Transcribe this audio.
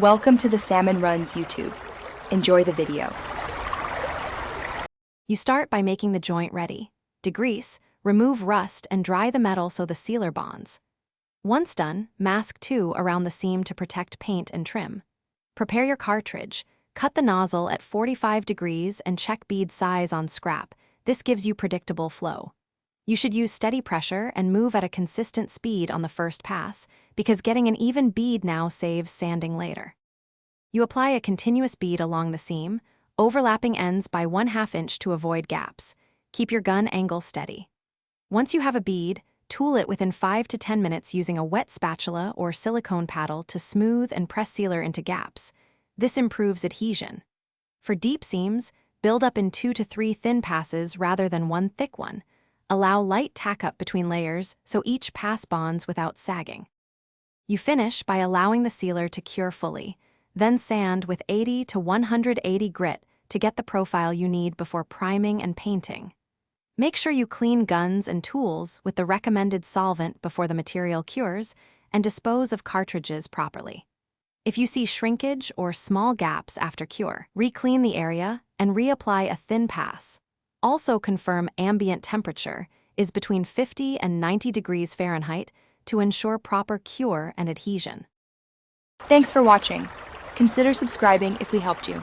Welcome to the Salmon Runs YouTube. Enjoy the video. You start by making the joint ready. Degrease, remove rust, and dry the metal so the sealer bonds. Once done, mask 2 around the seam to protect paint and trim. Prepare your cartridge. Cut the nozzle at 45 degrees and check bead size on scrap. This gives you predictable flow. You should use steady pressure and move at a consistent speed on the first pass, because getting an even bead now saves sanding later. You apply a continuous bead along the seam, overlapping ends by 1/2 inch to avoid gaps. Keep your gun angle steady. Once you have a bead, tool it within 5 to 10 minutes using a wet spatula or silicone paddle to smooth and press sealer into gaps. This improves adhesion. For deep seams, build up in 2 to 3 thin passes rather than one thick one. Allow light tack-up between layers so each pass bonds without sagging. You finish by allowing the sealer to cure fully, then sand with 80 to 180 grit to get the profile you need before priming and painting. Make sure you clean guns and tools with the recommended solvent before the material cures, and dispose of cartridges properly. If you see shrinkage or small gaps after cure, re-clean the area and reapply a thin pass. Also confirm ambient temperature is between 50 and 90 degrees Fahrenheit to ensure proper cure and adhesion. Thanks for watching. Consider subscribing if we helped you.